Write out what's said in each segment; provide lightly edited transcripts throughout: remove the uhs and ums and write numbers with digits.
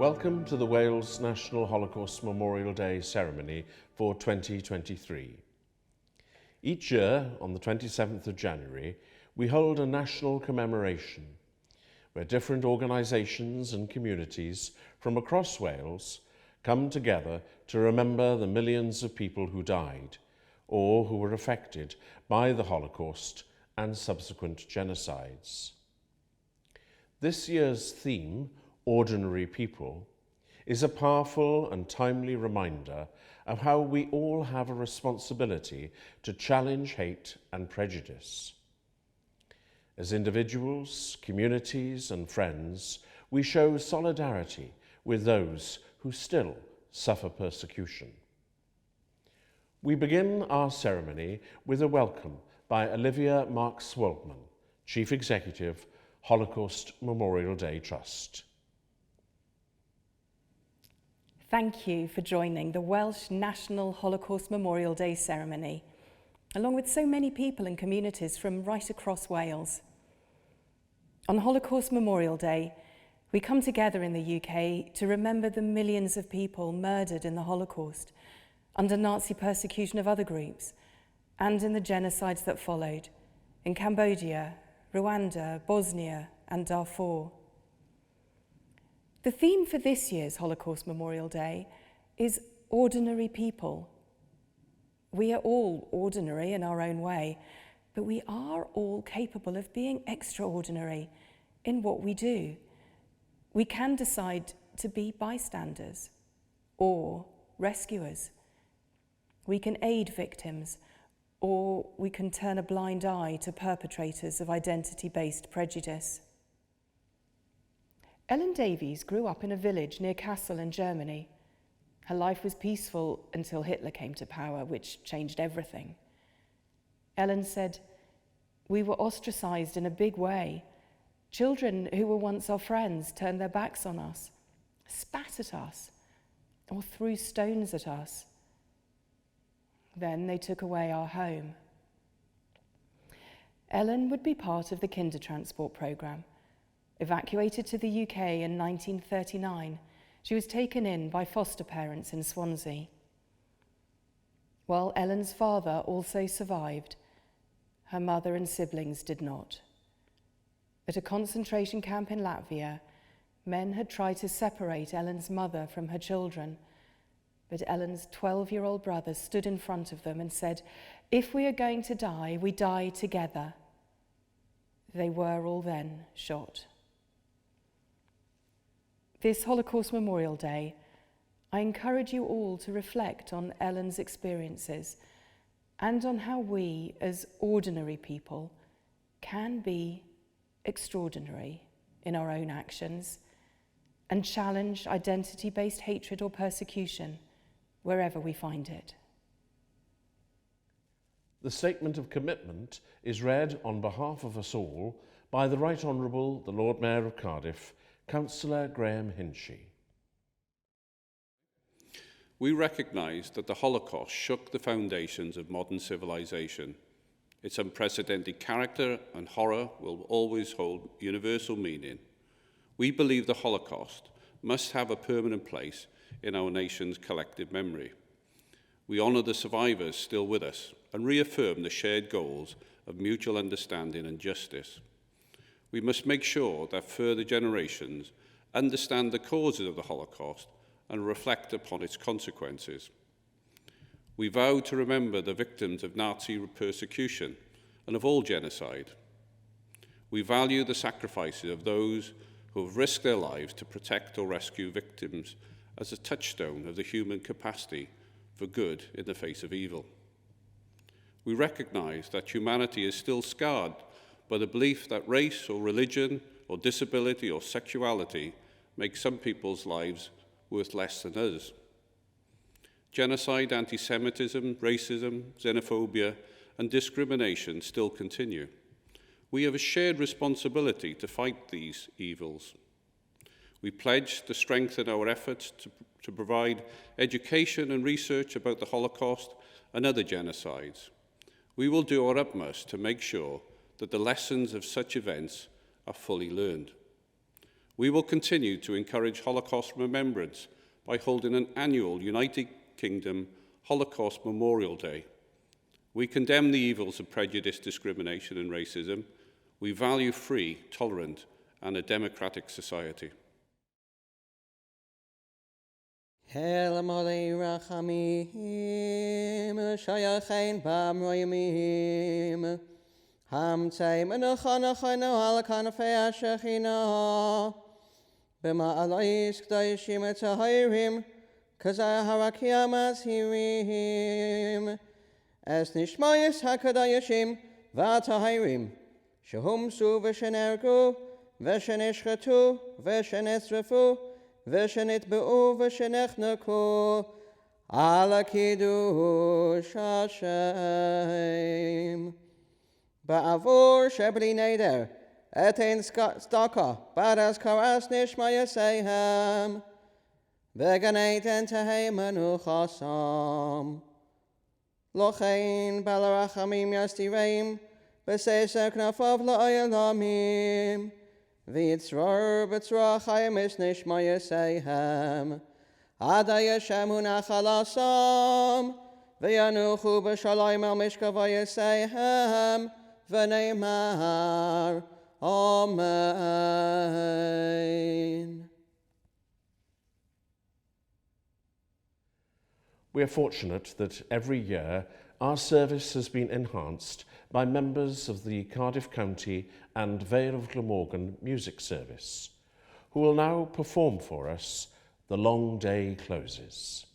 Welcome to the Wales National Holocaust Memorial Day ceremony for 2023. Each year, on the 27th of January, we hold a national commemoration where different organisations and communities from across Wales come together to remember the millions of people who died or who were affected by the Holocaust and subsequent genocides. This year's theme, Ordinary People, is a powerful and timely reminder of how we all have a responsibility to challenge hate and prejudice. As individuals, communities and friends, we show solidarity with those who still suffer persecution. We begin our ceremony with a welcome by Olivia Marks-Waldman, Chief Executive, Holocaust Memorial Day Trust. Thank you for joining the Welsh National Holocaust Memorial Day ceremony, along with so many people and communities from right across Wales. On Holocaust Memorial Day, we come together in the UK to remember the millions of people murdered in the Holocaust, under Nazi persecution of other groups, and in the genocides that followed, in Cambodia, Rwanda, Bosnia, and Darfur. The theme for this year's Holocaust Memorial Day is Ordinary People. We are all ordinary in our own way, but we are all capable of being extraordinary in what we do. We can decide to be bystanders or rescuers. We can aid victims, or we can turn a blind eye to perpetrators of identity-based prejudice. Ellen Davies grew up in a village near Kassel in Germany. Her life was peaceful until Hitler came to power, which changed everything. Ellen said, "We were ostracized in a big way. Children who were once our friends turned their backs on us, spat at us, or threw stones at us. Then they took away our home." Ellen would be part of the Kindertransport programme. Evacuated to the UK in 1939, she was taken in by foster parents in Swansea. While Ellen's father also survived, her mother and siblings did not. At a concentration camp in Latvia, men had tried to separate Ellen's mother from her children, but Ellen's 12-year-old brother stood in front of them and said, "If we are going to die, we die together." They were all then shot. This Holocaust Memorial Day, I encourage you all to reflect on Ellen's experiences and on how we, as ordinary people, can be extraordinary in our own actions and challenge identity-based hatred or persecution wherever we find it. The statement of commitment is read on behalf of us all by the Right Honourable the Lord Mayor of Cardiff, Councillor Graham Hinchey. We recognise that the Holocaust shook the foundations of modern civilization. Its unprecedented character and horror will always hold universal meaning. We believe the Holocaust must have a permanent place in our nation's collective memory. We honour the survivors still with us and reaffirm the shared goals of mutual understanding and justice. We must make sure that further generations understand the causes of the Holocaust and reflect upon its consequences. We vow to remember the victims of Nazi persecution and of all genocide. We value the sacrifices of those who have risked their lives to protect or rescue victims as a touchstone of the human capacity for good in the face of evil. We recognise that humanity is still scarred by the belief that race or religion or disability or sexuality make some people's lives worth less than others. Genocide, anti-Semitism, racism, xenophobia, and discrimination still continue. We have a shared responsibility to fight these evils. We pledge to strengthen our efforts to provide education and research about the Holocaust and other genocides. We will do our utmost to make sure that the lessons of such events are fully learned. We will continue to encourage Holocaust remembrance by holding an annual United Kingdom Holocaust Memorial Day. We condemn the evils of prejudice, discrimination and racism. We value free, tolerant and a democratic society. Hail Molly Rachamim, Shayachain Bam Royamim, Ham Tay Menachanachaino Alakanafea Shechina, Bema Alais Kdaishim Tahairim, Kaza Harakiamas Hirim, As Nishmayas Hakadayashim, Vatahairim, Shahum Su Veshenergu, Vesheneshkatu, Veshenesrefu, Veshenit be'u veshenechnaku ala kiddush Hashem. Ba'avur shebli neder etein staka baras karas nishmayaseihem veganeiten tehemanu chasam lochein balarachamim yastireim b'seisek nafav la'ayalamim V'yitzror b'tzror chayim es nishmayaseihem Adai Hashem unachalasam V'yanuchu b'shalayim al mishkavayaseihem V'neimar Amen. We are fortunate that every year our service has been enhanced by members of the Cardiff County and Vale of Glamorgan Music Service, who will now perform for us The Long Day Closes.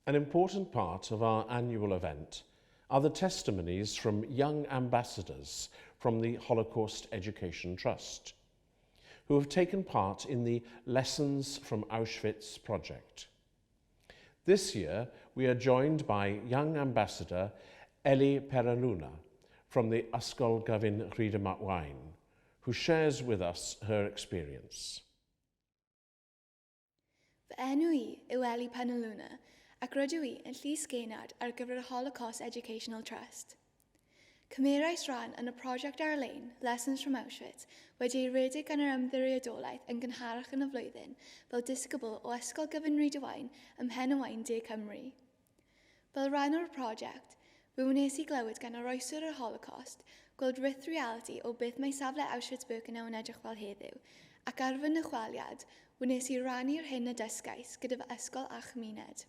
An important part of our annual event are the testimonies from young ambassadors from the Holocaust Education Trust, who have taken part in the Lessons from Auschwitz project. This year, we are joined by young ambassador Ellie Peraluna from the Ysgol Gyfun Rhydymawain, who shares with us her experience. Fy enw I yw Ellie Peraluna, ac rydw I yn llys gaenad ar gyfer y Holocaust Educational Trust. Cymerais rhan yn y prosiect ar-lein, Lessons from Auschwitz, wedi ei redig gan yr ymddiriedolaeth yn gynharach yn y flwyddyn fel disgybl o Ysgol Gyfun Rhydymawain ym Mhen-y-waun De Cymru. Fel rhan o'r prosiect, fe wnes I glywed gan yr oeswr yr Holocaust gweld ryth reality o beth mae safle Auschwitz-Birkenau yn edrych fel heddiw, ac ar fy nychwaliad, wnes I rannu'r hyn y dysgais gyda fy ysgol a chymuned.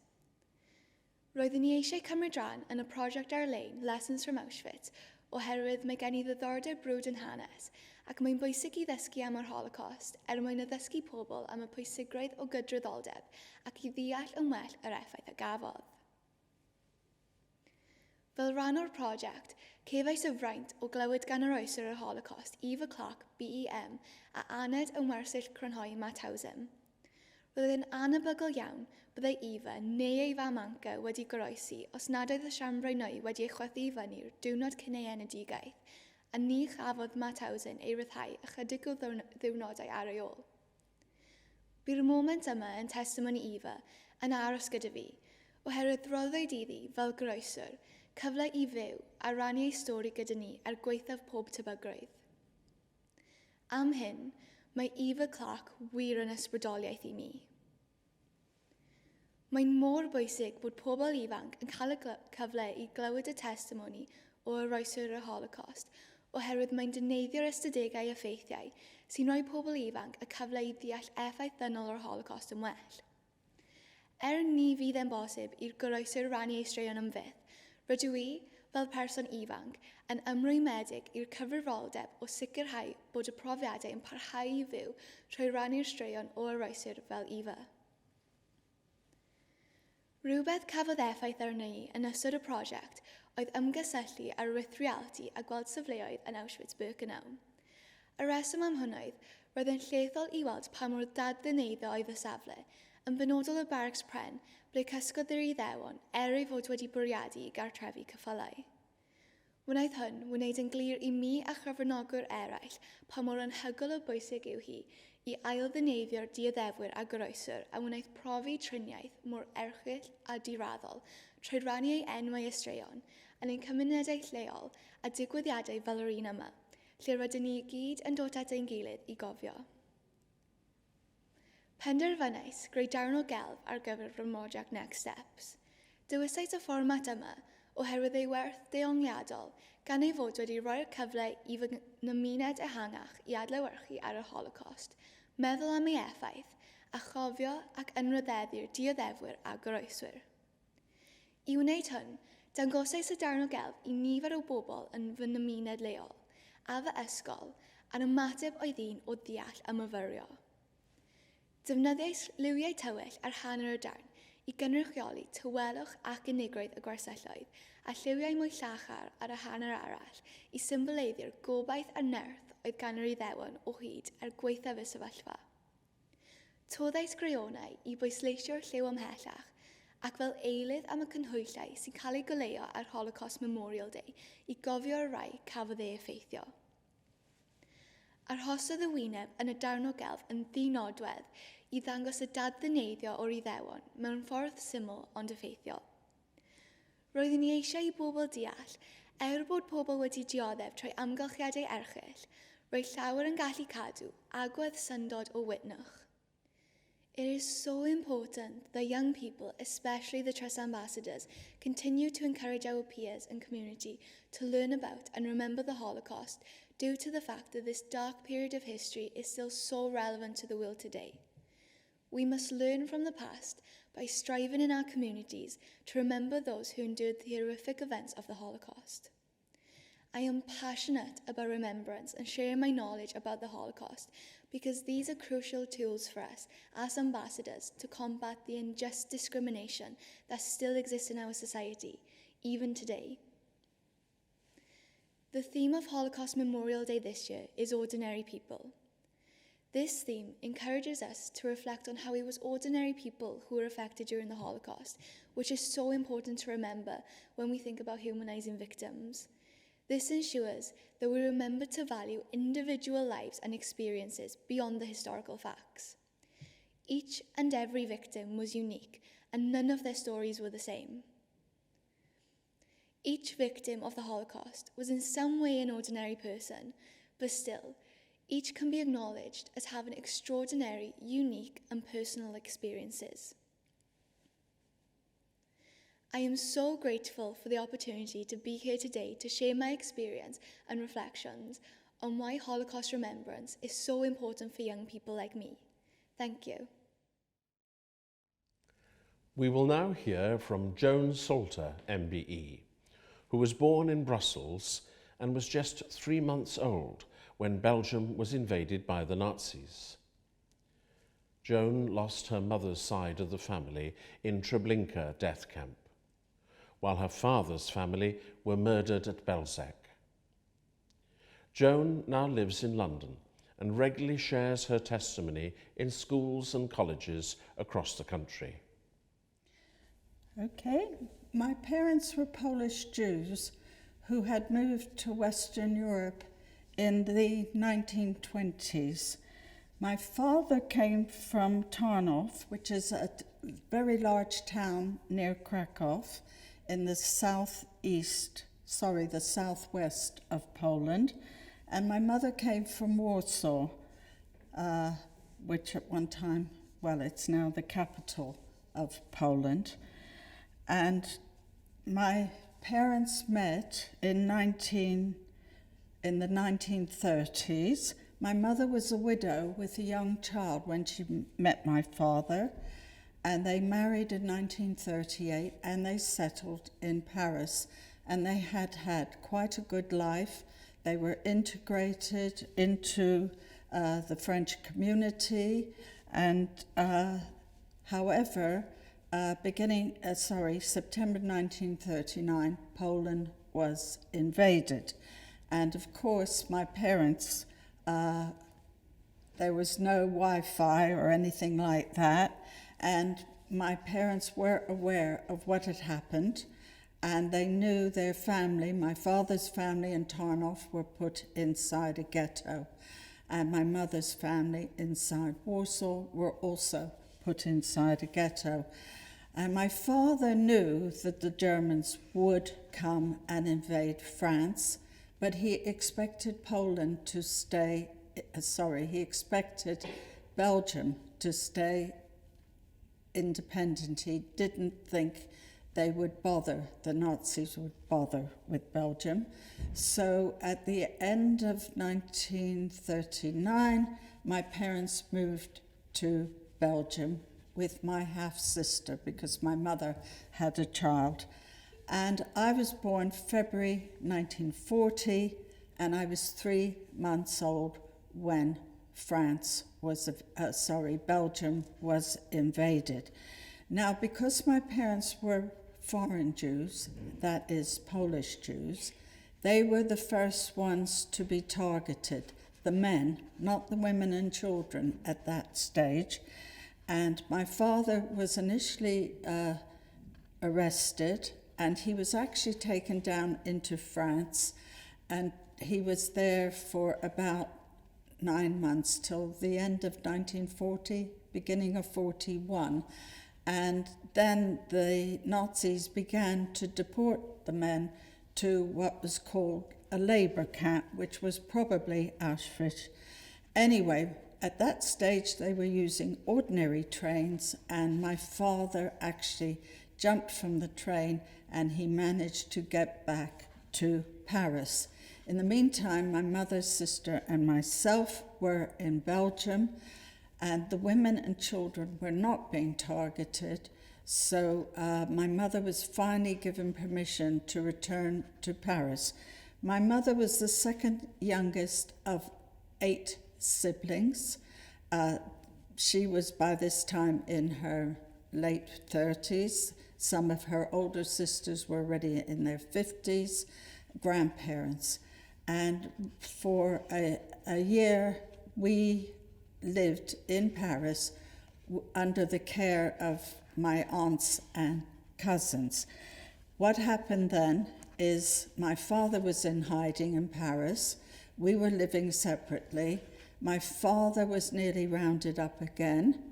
Roeddwn I eisiau cymryd rhan yn y prosiect ar-lein Lessons from Auschwitz oherwydd mae gen I ddiddordeb brwd yn hanes ac mae'n bwysig I ddysgu am yr Holocaust mwyn addysgu pobl am y pwysigrwydd o gydraddoldeb ac I ddeall yn well yr effaith y gafodd. Fel rhan o'r prosiect, cefais y fraint o glywed gan yr oeswr yr Holocaust Eva Clark BEM a aned yn wersyll crynhoi Mauthausen. Roedd yn anebygol iawn byddai Eva neu ei fam Anca wedi goroesi os nad oedd y siambrau nwy wedi ei chwythu I fyny'r diwrnod cyn ei enedigaeth, a ni chafodd Mauthausen ei ryddhau ychydig o ddiwrnodau ar ei ôl. By'r moment yma yn testimony Eva yn aros gyda fi, oherwydd roddwyd iddi fel groeswr, cyfle I fyw a rannu ei stori gyda ni ar gweithaf pob tebygrwydd. Am hyn, mae Eva Clark wir yn ysbrydoliaeth I mi. Mae'n mor bwysig bod pobl ifanc yn cael y cyfle I glywed y testimony o oroeswyr y Holocaust, oherwydd mae'n dyneiddio'r ystadegau effeithiau sy'n rhoi pobl ifanc y cyfle I ddeall effaith ddynol o'r Holocaust yn well. Ni fydd e'n bosib i'r goroeswyr rannu ei straeon am fydd, rydw I, fel person ifanc, yn ymrwymedig i'r cyfrifoldeb o sicrhau bod y profiadau yn parhau I fyw trwy rannu'r straeon o oroeswyr fel Eva. Rhywbeth cafodd effaith arno I yn ystod y prosiect oedd ymgysylltu ar ryth reality a gweld safleoedd yn Auschwitz-Birkenau. Y reswm am hwn oedd, roedd yn llethol I weld pa mor dadleuneiddio oedd y safle, yn benodol y barracks pren ble cysgodd yr Iddewon ei fod wedi bwriadu I gartrefi ceffylau. Wnaeth hwn wneud yn glir I mi a chyfranogwyr eraill pa mor anhygoel o bwysig yw hi I ailddeneiddio'r dioddefwyr a goroeswr a wnaeth profi triniaeth mor erchyll a diraddol trwy rannu ei enwau y straeon yn ein cymunedau lleol a digwyddiadau fel yr un yma, lle rydyn ni gyd yn dod at ein gilydd I gofio. Penderfynais greu darn o gelf ar gyfer fy modiac Next Steps. Dewisais y fformat yma oherwydd ei werth deongliadol gan ei fod wedi rhoi'r cyfle I fy nymuned ehangach I adlewyrchu ar y Holocaust, meddwl am ei effaith, a chofio ac ynryddeddu'r dioddefwyr a goroeswyr. I wneud hwn, dangosais y darn o gelf I nifer o bobl yn fy nymuned leol, a fy ysgol, a'r ymateb oedd un o ddeall a myfyrio. Defnyddiais liwiau tywyll ar hanner y darn I gynrychioli tywelwch ac unigrwydd y gwersylloedd a lliwiau mwy llachar ar y hanner arall I symboleiddio'r gobaith a nerth oedd gan yr Iddewon o hyd ar gweithaf y sefyllfa. Toddais greonau I bwysleisio'r lliw ymhellach ac fel eilydd am y cynhwyllau sy'n cael ei goleuo ar Holocaust Memorial Day I gofio'r rai cafodd ei effeithio. Arhosodd y wyneb yn y darn o gelf yn ddinodwedd I ddangos y dadleuneiddio o'r Iddewon mewn ffordd syml ond effeithiol. Roeddwn I eisiau I bobl deall, bod pobl wedi dioddef trwy amgylchiadau erchyll, roedd llawer yn gallu cadw agwedd syndod o witnwch. It is so important that young people, especially the Trust ambassadors, continue to encourage our peers and community to learn about and remember the Holocaust due to the fact that this dark period of history is still so relevant to the world today. We must learn from the past by striving in our communities to remember those who endured the horrific events of the Holocaust. I am passionate about remembrance and sharing my knowledge about the Holocaust because these are crucial tools for us as ambassadors to combat the unjust discrimination that still exists in our society, even today. The theme of Holocaust Memorial Day this year is Ordinary People. This theme encourages us to reflect on how it was ordinary people who were affected during the Holocaust, which is so important to remember when we think about humanizing victims. This ensures that we remember to value individual lives and experiences beyond the historical facts. Each and every victim was unique, and none of their stories were the same. Each victim of the Holocaust was in some way an ordinary person, but still, each can be acknowledged as having extraordinary, unique, and personal experiences. I am so grateful for the opportunity to be here today to share my experience and reflections on why Holocaust remembrance is so important for young people like me. Thank you. We will now hear from Joan Salter, MBE, who was born in Brussels and was just 3 months old when Belgium was invaded by the Nazis. Joan lost her mother's side of the family in Treblinka death camp, while her father's family were murdered at Belzec. Joan now lives in London and regularly shares her testimony in schools and colleges across the country. Okay, my parents were Polish Jews who had moved to Western Europe in the 1920s. My father came from Tarnów, which is a very large town near Krakow in the southwest of Poland. And my mother came from Warsaw, which at one time, well, it's now the capital of Poland. And my parents met in the 1930s. My mother was a widow with a young child when she met my father, and they married in 1938 and they settled in Paris, and they had quite a good life. They were integrated into the French community, and however, September 1939, Poland was invaded. And of course, my parents, there was no Wi-Fi or anything like that, and my parents were aware of what had happened, and they knew their family, my father's family in Tarnów, were put inside a ghetto, and my mother's family inside Warsaw were also put inside a ghetto. And my father knew that the Germans would come and invade France, but he expected he expected Belgium to stay independent. He didn't think the Nazis would bother with Belgium. So at the end of 1939, my parents moved to Belgium with my half-sister because my mother had a child. And I was born February 1940, and I was 3 months old when Belgium was invaded. Now, because my parents were foreign Jews, that is Polish Jews, they were the first ones to be targeted, the men, not the women and children at that stage. And my father was initially arrested, and he was actually taken down into France, and he was there for about 9 months till the end of 1940, beginning of 41. And then the Nazis began to deport the men to what was called a labor camp, which was probably Auschwitz. Anyway, at that stage they were using ordinary trains, and my father actually jumped from the train and he managed to get back to Paris. In the meantime, my mother's sister and myself were in Belgium, and the women and children were not being targeted. So my mother was finally given permission to return to Paris. My mother was the second youngest of 8 siblings. She was by this time in her late 30s. Some of her older sisters were already in their 50s, grandparents. And for a year, we lived in Paris under the care of my aunts and cousins. What happened then is my father was in hiding in Paris. We were living separately. My father was nearly rounded up again,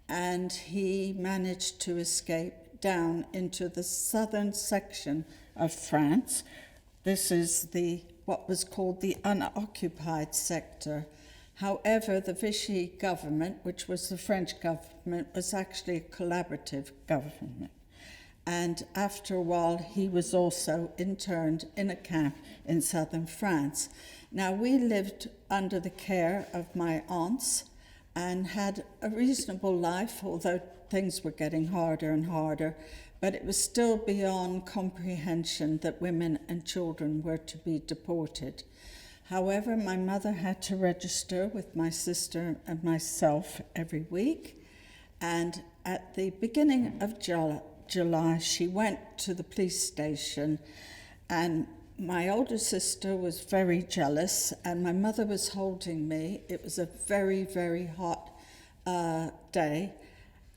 and he managed to escape down into the southern section of France. This is what was called the unoccupied sector. However, the Vichy government, which was the French government, was actually a collaborative government. And after a while, he was also interned in a camp in southern France. Now, we lived under the care of my aunts and had a reasonable life, although things were getting harder and harder, but it was still beyond comprehension that women and children were to be deported. However, my mother had to register with my sister and myself every week, and at the beginning of July, she went to the police station, and my older sister was very jealous, and my mother was holding me. It was a very, very hot day,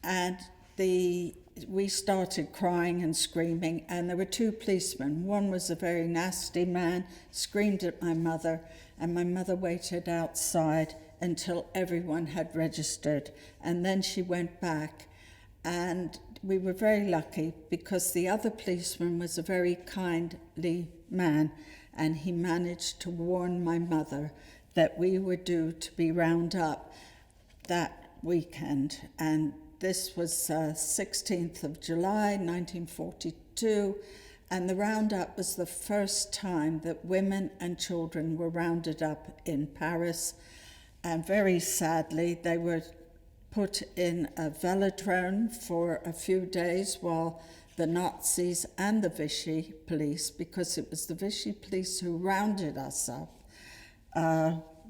and we started crying and screaming, and there were 2 policemen. One was a very nasty man, screamed at my mother, and my mother waited outside until everyone had registered, and then she went back. And we were very lucky because the other policeman was a very kindly man, and he managed to warn my mother that we were due to be round up that weekend. And this was 16th of July, 1942, and the roundup was the first time that women and children were rounded up in Paris. And very sadly, they were put in a velodrome for a few days while the Nazis and the Vichy police, because it was the Vichy police who rounded us up,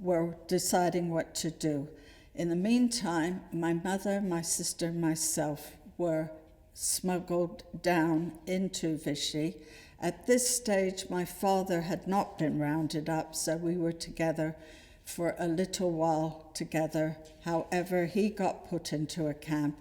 were deciding what to do. In the meantime, my mother, my sister, and myself were smuggled down into Vichy. At this stage, my father had not been rounded up, so we were together for a little while together. However, he got put into a camp,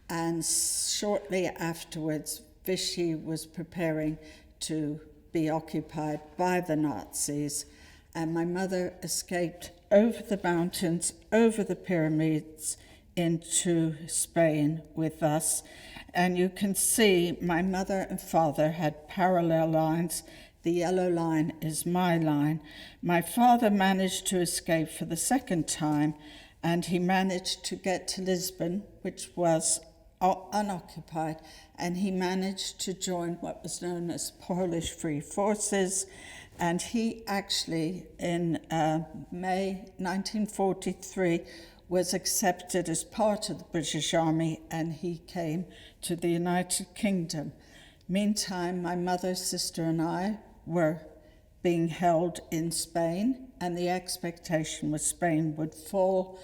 and shortly afterwards, Vichy was preparing to be occupied by the Nazis, and my mother escaped over the mountains, over the pyramids, into Spain with us. And you can see my mother and father had parallel lines. The yellow line is my line. My father managed to escape for the second time, and he managed to get to Lisbon, which was unoccupied, and he managed to join what was known as Polish Free Forces. And he actually, in May 1943, was accepted as part of the British Army, and he came to the United Kingdom. Meantime, my mother, sister, and I were being held in Spain, and the expectation was Spain would fall,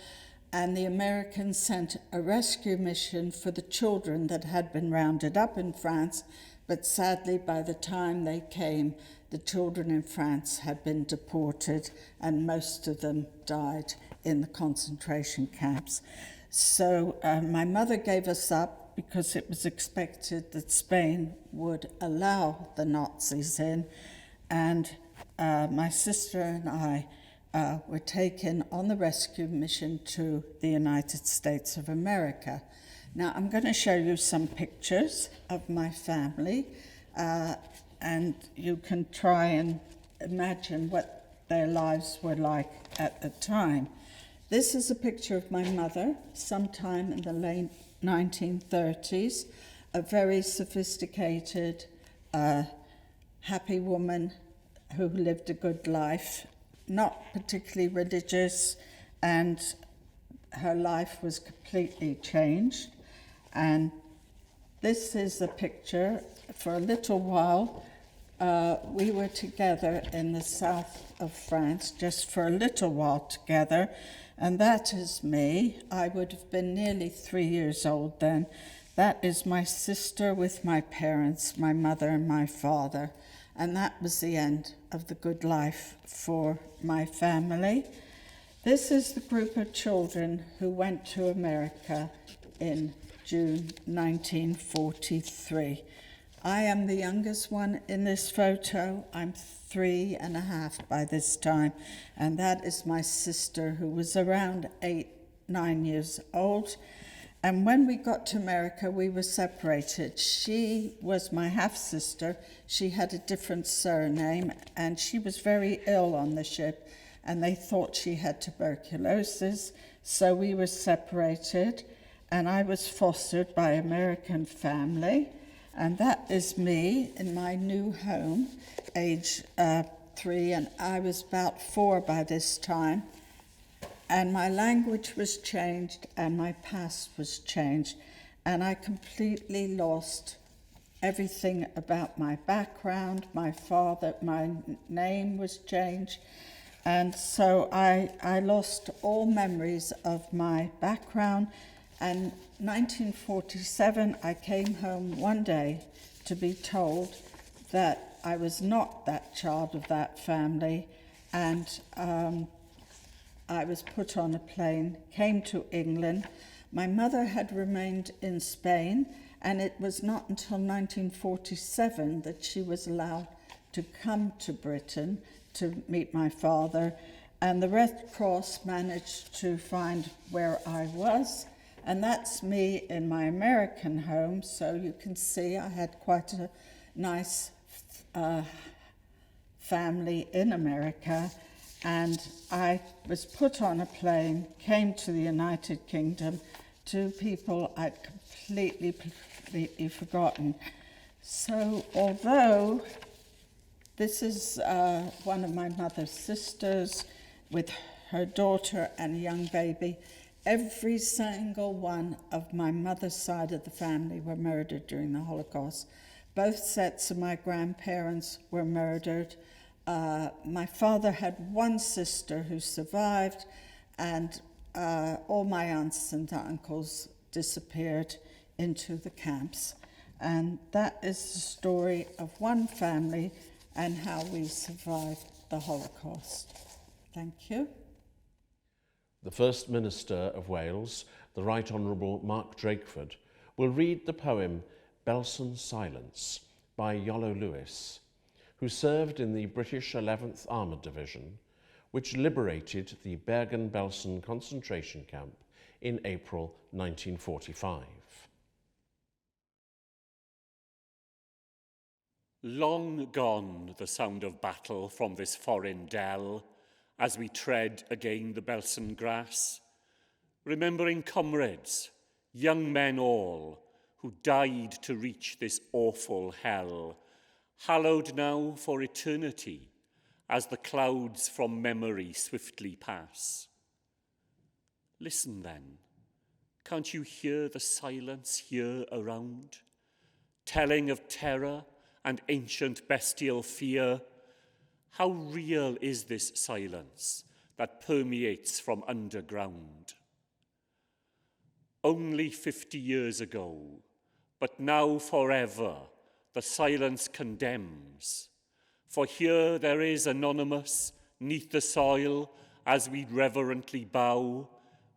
and the Americans sent a rescue mission for the children that had been rounded up in France, but sadly, by the time they came, the children in France had been deported, and most of them died in the concentration camps. So my mother gave us up because it was expected that Spain would allow the Nazis in, and my sister and I were taken on the rescue mission to the United States of America. Now, I'm going to show you some pictures of my family, and you can try and imagine what their lives were like at the time. This is a picture of my mother, sometime in the late 1930s, a very sophisticated, happy woman who lived a good life, not particularly religious, and her life was completely changed. And this is a picture for a little while. we were together in the south of France just for a little while together, and that is me. I would have been nearly 3 years old then. That is my sister with my parents, my mother and my father, and that was the end of the good life for my family. This is the group of children who went to America in June 1943. I am the youngest one in this photo. I'm 3.5 by this time, and that is my sister, who was around 8-9 years old. And when we got to America, we were separated. She was my half-sister. She had a different surname, and she was very ill on the ship, and they thought she had tuberculosis, so we were separated, and I was fostered by an American family. And that is me in my new home, age 3, and I was about 4 by this time. And my language was changed and my past was changed. And I completely lost everything about my background, my father, my name was changed. And so I lost all memories of my background. And 1947, I came home one day to be told that I was not that child of that family, and I was put on a plane, came to England. My mother had remained in Spain, and it was not until 1947 that she was allowed to come to Britain to meet my father, and the Red Cross managed to find where I was. And that's me in my American home, so you can see I had quite a nice family in America, and I was put on a plane, came to the United Kingdom, to people I'd completely forgotten. So although this is one of my mother's sisters with her daughter and a young baby, every single one of my mother's side of the family were murdered during the Holocaust. Both sets of my grandparents were murdered. My father had one sister who survived, and all my aunts and uncles disappeared into the camps. And that is the story of one family and how we survived the Holocaust. Thank you. The First Minister of Wales, the Right Honourable Mark Drakeford, will read the poem Belsen Silence by Iolo Lewis, who served in the British 11th Armoured Division, which liberated the Bergen-Belsen concentration camp in April 1945. Long gone the sound of battle from this foreign dell, as we tread again the Belsen grass, remembering comrades, young men all, who died to reach this awful hell, hallowed now for eternity, as the clouds from memory swiftly pass. Listen then, can't you hear the silence here around, telling of terror and ancient bestial fear? How real is this silence that permeates from underground? Only 50 years ago, but now forever, the silence condemns. For here there is anonymous, 'neath the soil, as we reverently bow,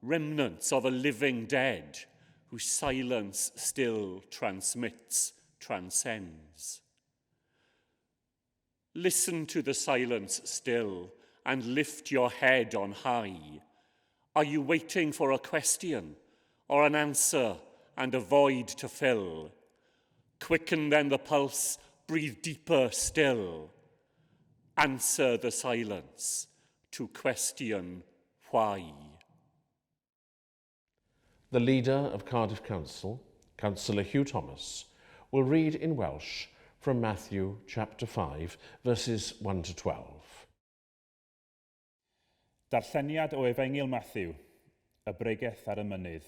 remnants of a living dead, whose silence still transmits, transcends. Listen to the silence still, and lift your head on high. Are you waiting for a question, or an answer, and a void to fill? Quicken then the pulse, breathe deeper still. Answer the silence to question why. The leader of Cardiff Council, Councillor Hugh Thomas, will read in Welsh from Matthew chapter 5, verses 1 to 12. Darlleniad o Efengyl Matthew, y bregeth ar y mynydd.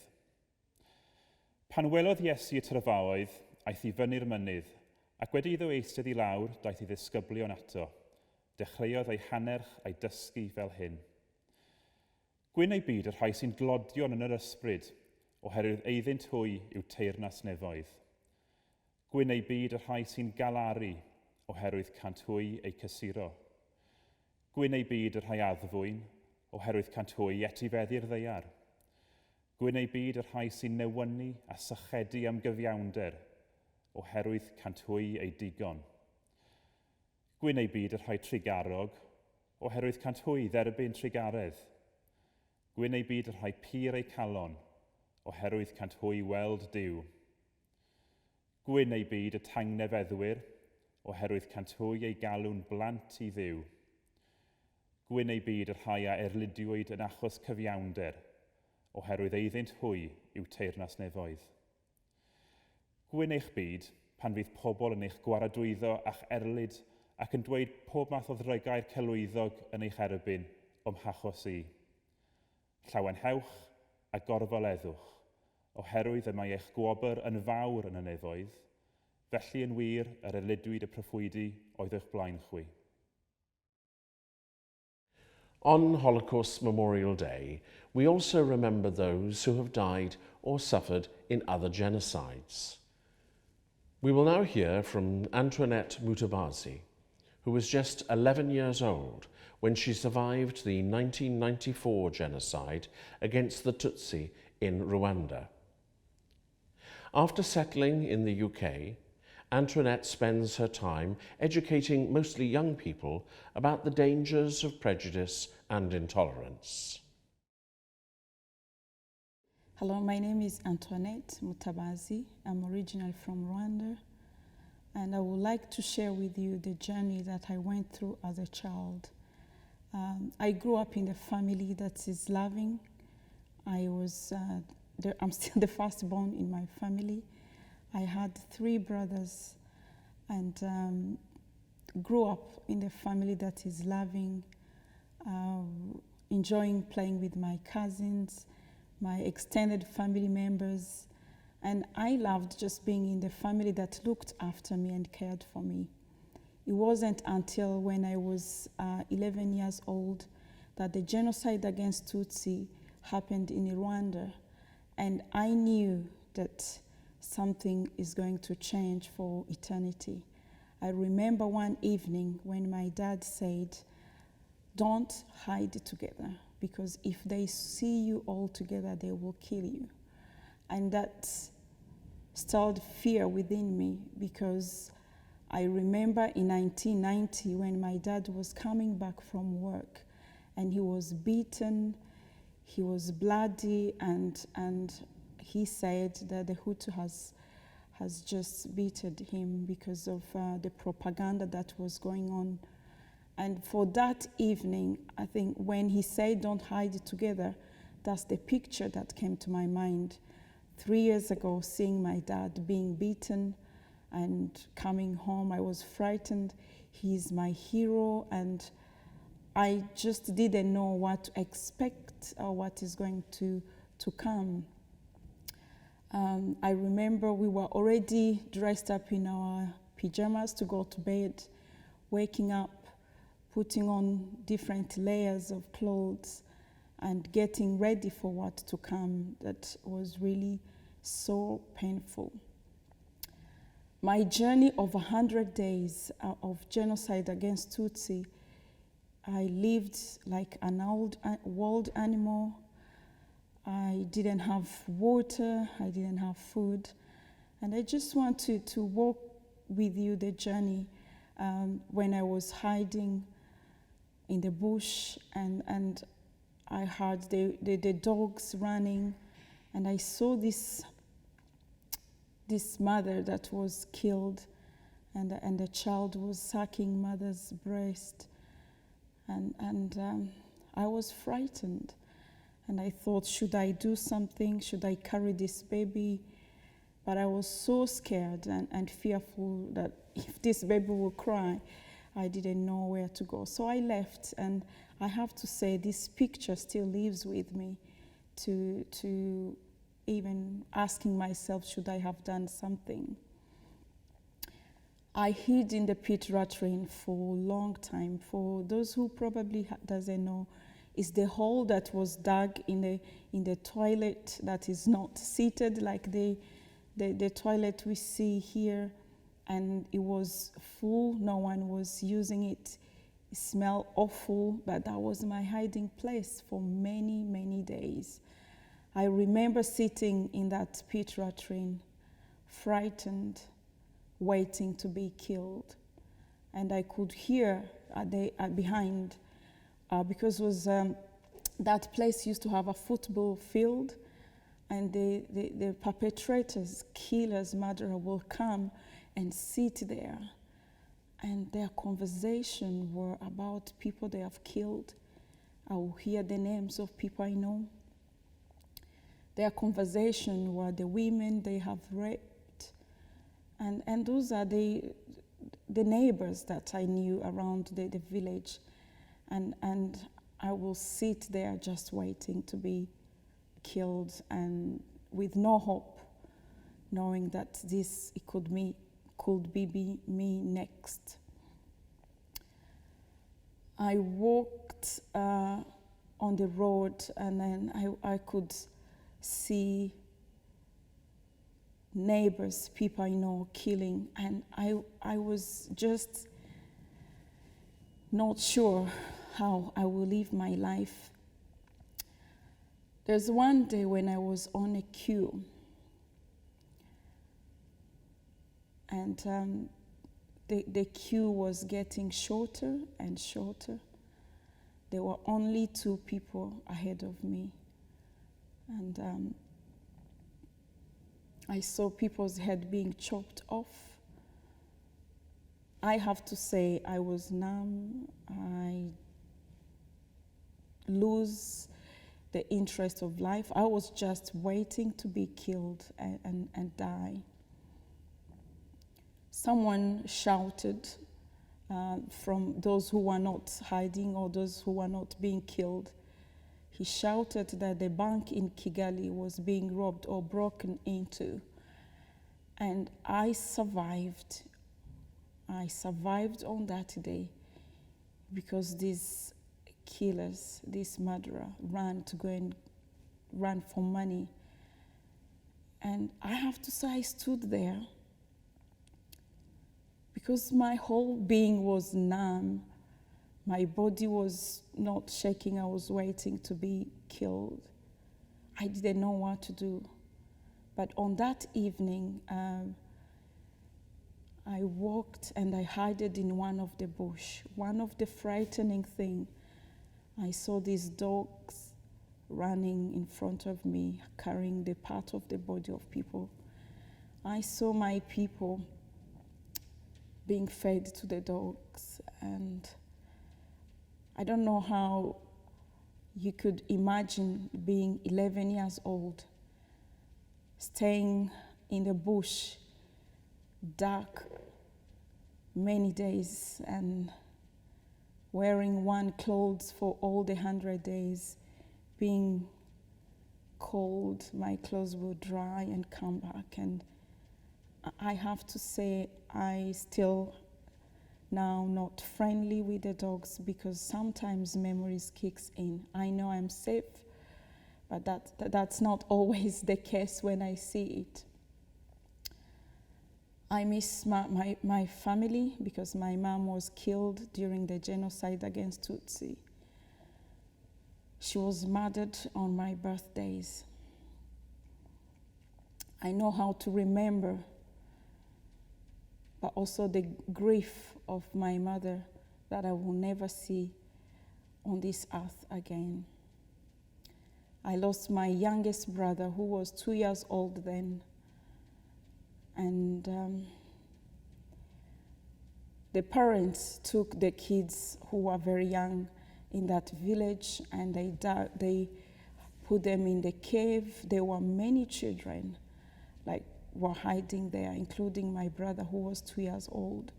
Pan welodd Iesu y tryfaoedd, aeth i fyny'r mynydd, Ac wedi iddo eistedd I lawr, daeth I ddisgyblion ato. Dechreuodd ei hanerch a'i dysgu fel hyn. Gwyn ei byd y rhai sy'n glodion yn yr ysbryd, oherwydd eiddynt hwy yw teyrnas nefoedd. Gwyn ei byd y rhai sy'n galaru, oherwydd cant hwy ei cysuro. Gwyn ei byd y rhai addfwyn, oherwydd cant hwy etifeddu'r ddeiar. Gwyn ei byd y rhai sy'n newynu a sychedu am gyfiawnder, oherwydd cant hwy ei digon. Gwyn ei byd y rhai trigarog, oherwydd cant hwy dderbyn trigaredd. Gwyn ei byd y rhai pur eu calon, oherwydd cant hwy weld Duw. Gwyn ei byd y tangnefeddwyr, oherwydd cant hwy ei galw'n blant I Dduw. Gwyn ei byd y rhai a erludiwyd yn achos cyfiawnder, oherwydd eiddynt hwy yw teyrnas nefoedd. Gwyn eich byd pan fydd pobl yn eich gwaradwyddo a'ch erlyd ac yn dweud pob math o ddrygair celwyddog yn eich erbyn o'm hachos I. Llawenhewch a gorfoleddwch, oherwydd y mae eich gwobr yn fawr yn y nefoedd, felly yn wir yr erludwyd y proffwydi oedd eich blaen chwi. On Holocaust Memorial Day, we also remember those who have died or suffered in other genocides. We will now hear from Antoinette Mutabazi, who was just 11 years old when she survived the 1994 genocide against the Tutsi in Rwanda. After settling in the UK, Antoinette spends her time educating mostly young people about the dangers of prejudice and intolerance. Hello, my name is Antoinette Mutabazi. I'm originally from Rwanda, and I would like to share with you the journey that I went through as a child. I grew up in a family that is loving. I'm still the firstborn in my family. I had 3 brothers and grew up in a family that is loving, enjoying playing with my cousins, my extended family members, and I loved just being in the family that looked after me and cared for me. It wasn't until when I was 11 years old that the genocide against Tutsi happened in Rwanda, and I knew that something is going to change for eternity. I remember one evening when my dad said, "Don't hide together, because if they see you all together, they will kill you." And that stirred fear within me, because I remember in 1990 when my dad was coming back from work and he was beaten, he was bloody, and he said that the Hutu has just beaten him because of the propaganda that was going on. And for that evening, I think when he said, "Don't hide together," that's the picture that came to my mind. 3 years ago, seeing my dad being beaten and coming home, I was frightened. He's my hero, and I just didn't know what to expect or what is going to come. I remember we were already dressed up in our pajamas to go to bed, waking up, putting on different layers of clothes, and getting ready for what to come. That was really so painful. My journey of 100 days of genocide against Tutsi, I lived like an old wild animal. I didn't have water, I didn't have food. And I just want to walk with you the journey when I was hiding in the bush, and I heard the dogs running, and I saw this mother that was killed, and the child was sucking mother's breast, and I was frightened, and I thought, should I do something? Should I carry this baby? But I was so scared and fearful that if this baby will cry, I didn't know where to go. So I left, and I have to say this picture still lives with me, to even asking myself, should I have done something? I hid in the pit latrine for a long time. For those who probably doesn't know, it's the hole that was dug in the toilet that is not seated like the toilet we see here, and it was full. No one was using it. It smelled awful, but that was my hiding place for many, many days. I remember sitting in that pit latrine, frightened, waiting to be killed. And I could hear behind, because it was, that place used to have a football field, and the perpetrators, killers, murderers will come and sit there. And their conversation were about people they have killed. I will hear the names of people I know. Their conversation were the women they have raped. And those are the neighbors that I knew around the village. And I will sit there just waiting to be killed, and with no hope, knowing that it could be me next. I walked on the road, and then I could see neighbors, people I know, killing, and I was just not sure how I will live my life. There's one day when I was on a queue, and the queue was getting shorter and shorter. There were only 2 people ahead of me, and I saw people's head being chopped off. I have to say I was numb. I lose the interest of life. I was just waiting to be killed and die. Someone shouted from those who were not hiding or those who were not being killed. He shouted that the bank in Kigali was being robbed or broken into. And I survived. I survived on that day because these killers, this murderer, ran for money. And I have to say I stood there because my whole being was numb. My body was not shaking. I was waiting to be killed. I didn't know what to do. But on that evening, I walked and I hid in one of the bush. One of the frightening things, I saw these dogs running in front of me, carrying the part of the body of people. I saw my people being fed to the dogs, and I don't know how you could imagine being 11 years old, staying in the bush, dark, many days, and wearing one clothes for all the 100 days, being cold, my clothes will dry and come back. And I have to say, I still now not friendly with the dogs because sometimes memories kicks in. I know I'm safe, but that's not always the case when I see it. I miss my family because my mom was killed during the genocide against Tutsi. She was murdered on my birthdays. I know how to remember, but also the grief of my mother that I will never see on this earth again. I lost my youngest brother, who was 2 years old then. And the parents took the kids who were very young in that village, and they put them in the cave. There were many children were hiding there, including my brother, who was 2 years old.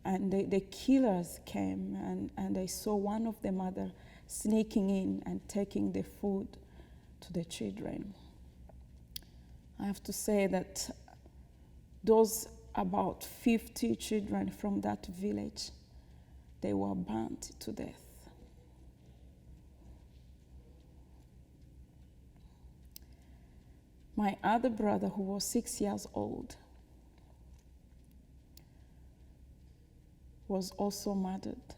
And the killers came, and they saw one of the mother sneaking in and taking the food to the children. I have to say that those about 50 children from that village. They were burnt to death. My other brother, who was 6 years old, was also murdered.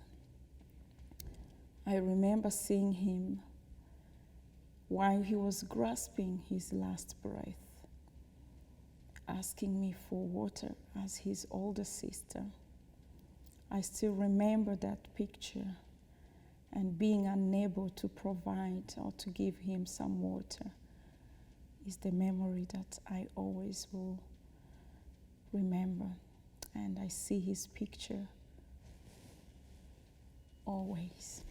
I remember seeing him while he was grasping his last breath, asking me for water as his older sister. I still remember that picture and being unable to provide or to give him some water is the memory that I always will remember. And I see his picture always.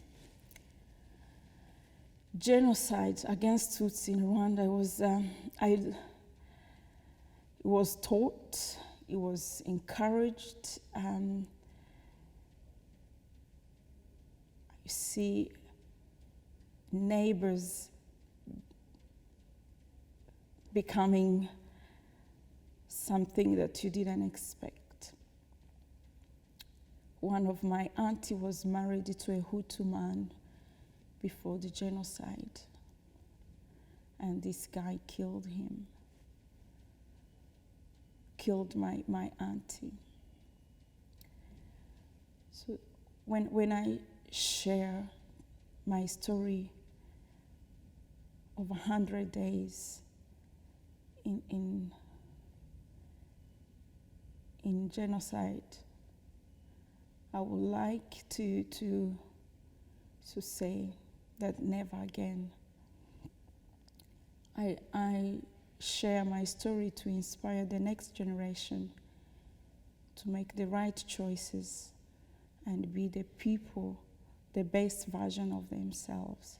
Genocide against Tutsi in Rwanda was taught, it was encouraged. You see neighbors becoming something that you didn't expect. One of my auntie was married to a Hutu man before the genocide, and this guy killed him, killed my auntie. So when I share my story of 100 days in genocide, I would like to say that never again. I share my story to inspire the next generation to make the right choices and be the people, the best version of themselves.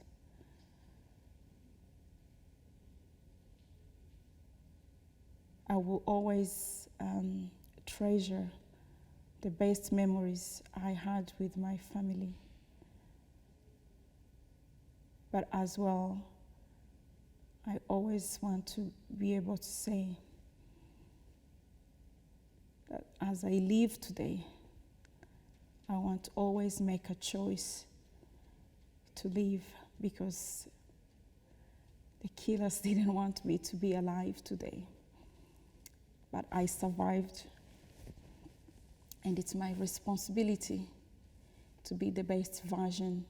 I will always treasure the best memories I had with my family. But as well, I always want to be able to say that as I live today, I want to always make a choice to live, because the killers didn't want me to be alive today. But I survived, and it's my responsibility to be the best version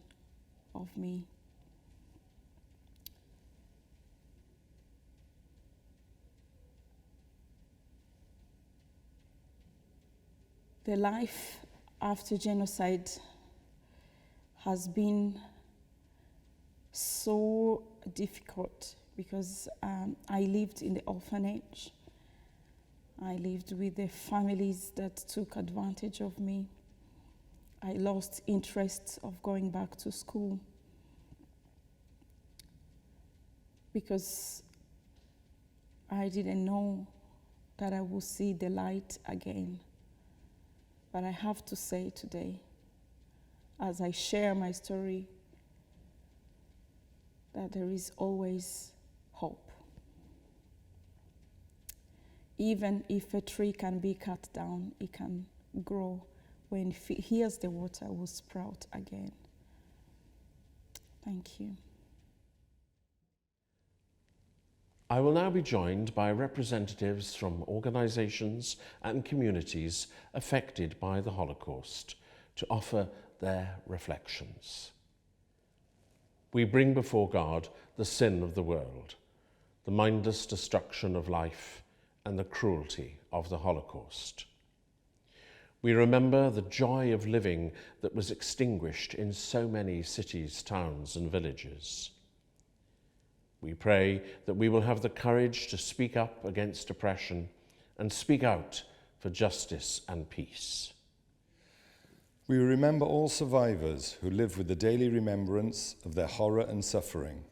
of me. The life after genocide has been so difficult because I lived in the orphanage. I lived with the families that took advantage of me. I lost interest of going back to school because I didn't know that I would see the light again. But I have to say today, as I share my story, that there is always hope. Even if a tree can be cut down, it can grow. When it hears the water, it will sprout again. Thank you. I will now be joined by representatives from organisations and communities affected by the Holocaust to offer their reflections. We bring before God the sin of the world, the mindless destruction of life, and the cruelty of the Holocaust. We remember the joy of living that was extinguished in so many cities, towns, and villages. We pray that we will have the courage to speak up against oppression and speak out for justice and peace. We remember all survivors who live with the daily remembrance of their horror and suffering.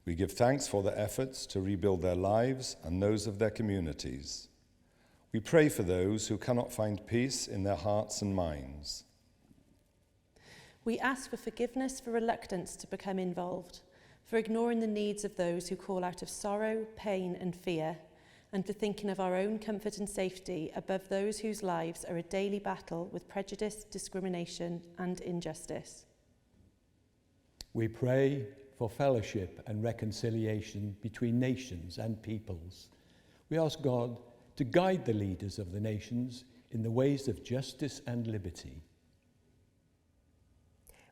We give thanks for their efforts to rebuild their lives and those of their communities. We pray for those who cannot find peace in their hearts and minds. We ask for forgiveness for reluctance to become involved, for ignoring the needs of those who call out of sorrow, pain and fear, and for thinking of our own comfort and safety above those whose lives are a daily battle with prejudice, discrimination and injustice. We pray for fellowship and reconciliation between nations and peoples. We ask God to guide the leaders of the nations in the ways of justice and liberty.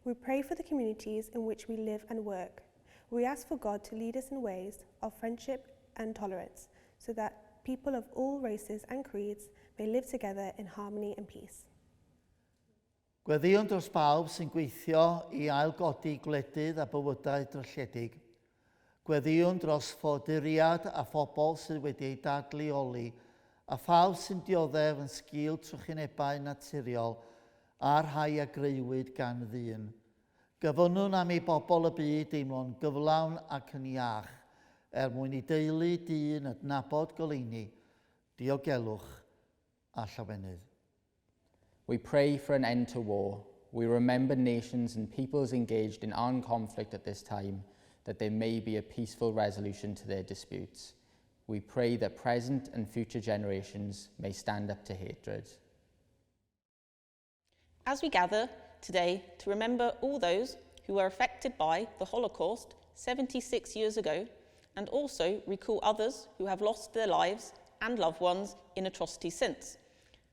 We pray for the communities in which we live and work. We ask for God to lead us in ways of friendship and tolerance, so that people of all races and creeds may live together in harmony and peace. Gweddiwn dros bawb sy'n gweithio i ailgodi gwledydd a bywydau dralledig. Gweddiwn dros ffoduriad a phobl sydd wedi ei dadleoli, a phawb sy'n dioddef yn sgil trychinebau naturiol a rhai a greuwyd gan ddyn. Gyfynnwn am ei bobl y byd deimlo'n gyflawn ac yn iach, mwyn I deulu dyn adnabod goleuni, diogelwch a llawenydd. We pray for an end to war. We remember nations and peoples engaged in armed conflict at this time, that there may be a peaceful resolution to their disputes. We pray that present and future generations may stand up to hatred. As we gather today to remember all those who were affected by the Holocaust 76 years ago, and also recall others who have lost their lives and loved ones in atrocities since,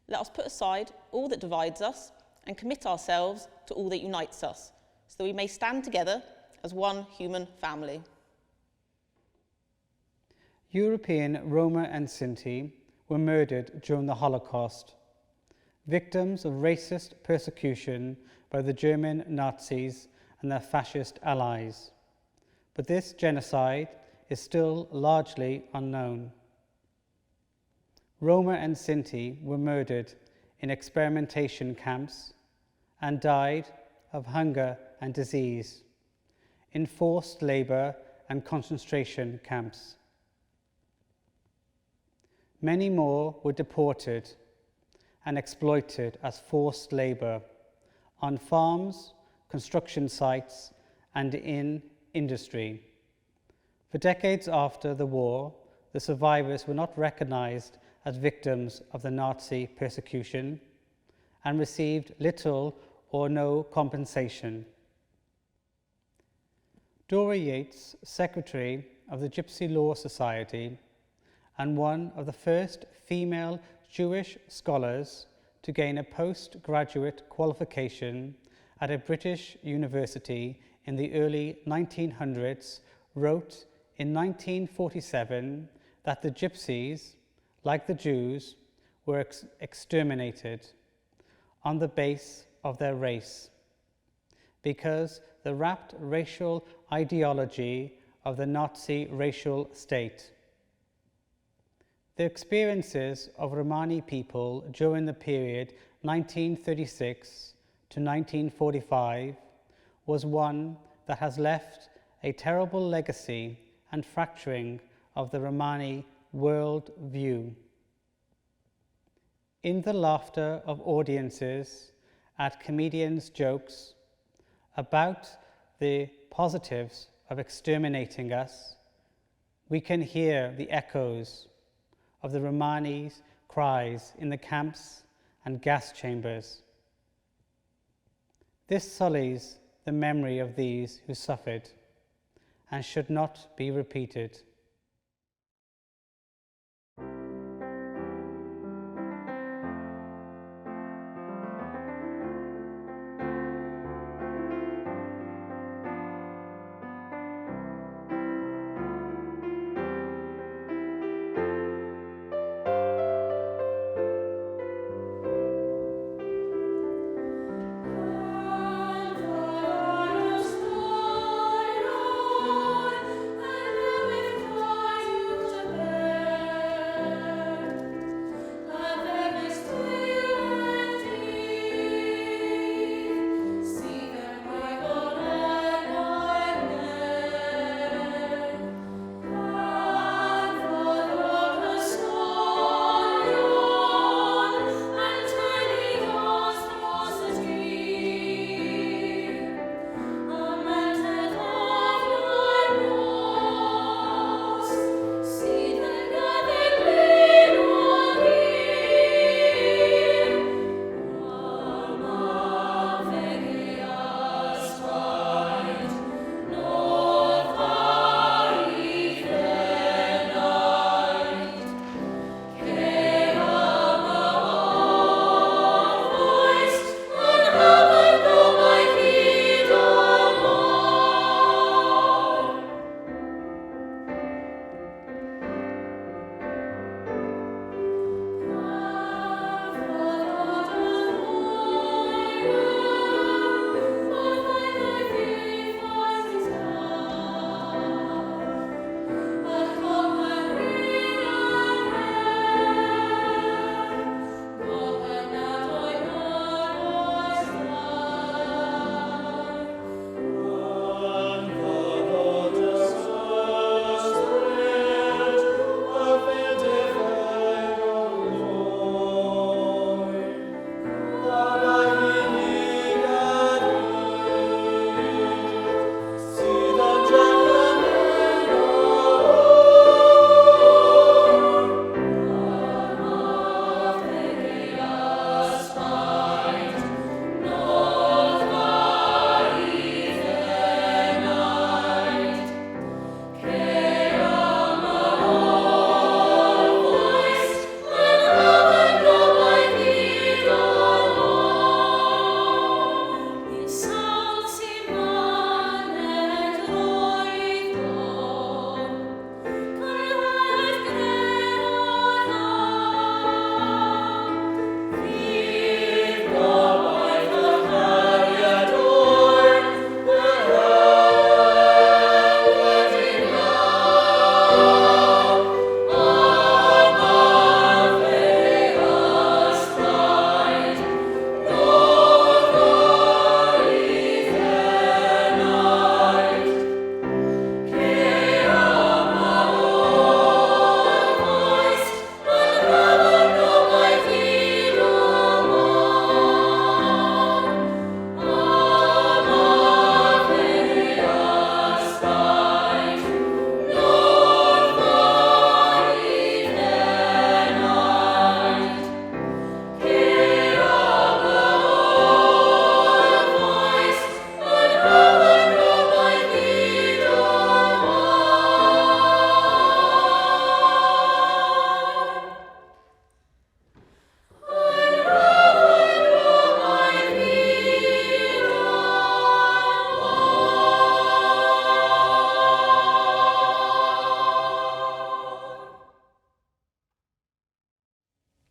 let us put aside all that divides us and commit ourselves to all that unites us, so that we may stand together as one human family. European Roma and Sinti were murdered during the Holocaust, victims of racist persecution by the German Nazis and their fascist allies. But this genocide is still largely unknown. Roma and Sinti were murdered in experimentation camps and died of hunger and disease, in forced labour and concentration camps. Many more were deported and exploited as forced labour on farms, construction sites, and in industry. For decades after the war, the survivors were not recognised as victims of the Nazi persecution and received little or no compensation. Dora Yates, secretary of the Gypsy Law Society and one of the first female Jewish scholars to gain a postgraduate qualification at a British university in the early 1900s, wrote in 1947 that the Gypsies, like the Jews, were exterminated on the base of their race, because the wrapped racial ideology of the Nazi racial state. The experiences of Romani people during the period 1936 to 1945 was one that has left a terrible legacy and fracturing of the Romani world view. In the laughter of audiences at comedians' jokes about the positives of exterminating us, we can hear the echoes of the Romani's cries in the camps and gas chambers. This sullies the memory of these who suffered and should not be repeated. With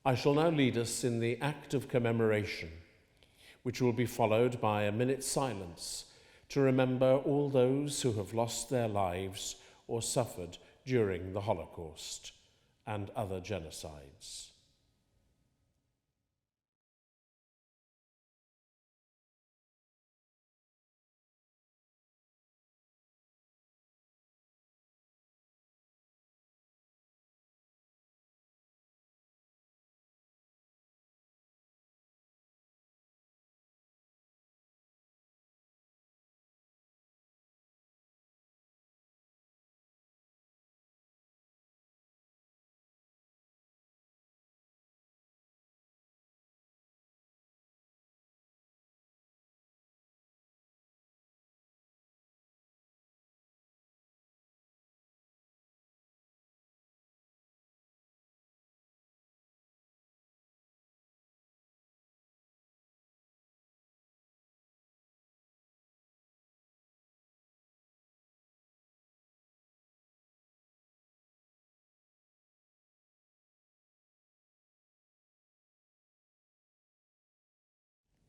I shall now lead us in the act of commemoration, which will be followed by a minute's silence to remember all those who have lost their lives or suffered during the Holocaust and other genocides.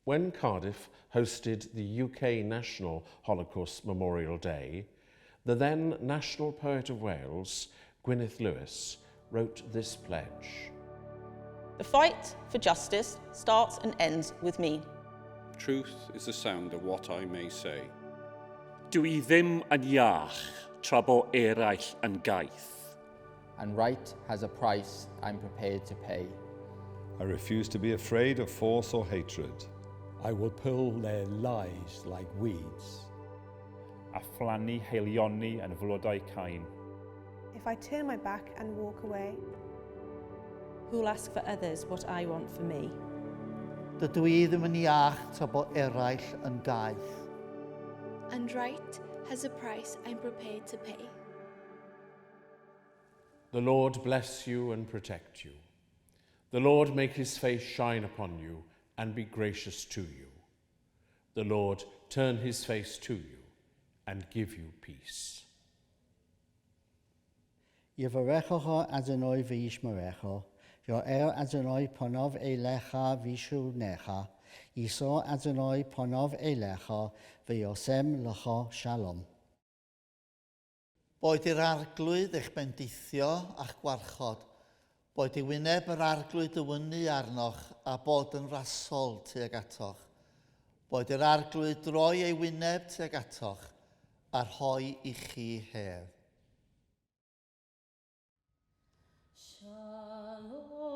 When Cardiff hosted the UK National Holocaust Memorial Day, the then National Poet of Wales, Gwyneth Lewis, wrote this pledge. The fight for justice starts and ends with me. Truth is the sound of what I may say. Dwi ddim yn iach tra bo eraill yn gaeth. And right has a price I'm prepared to pay. I refuse to be afraid of force or hatred. I will pull their lies like weeds. A phlannu heilioni yn flodau cain. If I turn my back and walk away, Who'll ask for others what I want for me? Dydw I ddim yn iach tra bo eraill yn gaeth. And right has a price I'm prepared to pay. The Lord bless you and protect you. The Lord make his face shine upon you and be gracious to you. The Lord turn his face to you and give you peace. I farecho Adonai v'yishmerecho, Yo'er Adonai panov elecha v'yishu necha, Yiso Adonai panov elecha v'yosem lecha shalom. Boed i'r arglwydd eich bendithio a'ch gwarchod, boed I wyneb yr arglwydd y wynu arnoch a bod yn rasol tuag atoch. Boed yr arglwydd droi ei wyneb tuag atoch a rhoi I chi hef. Shalom.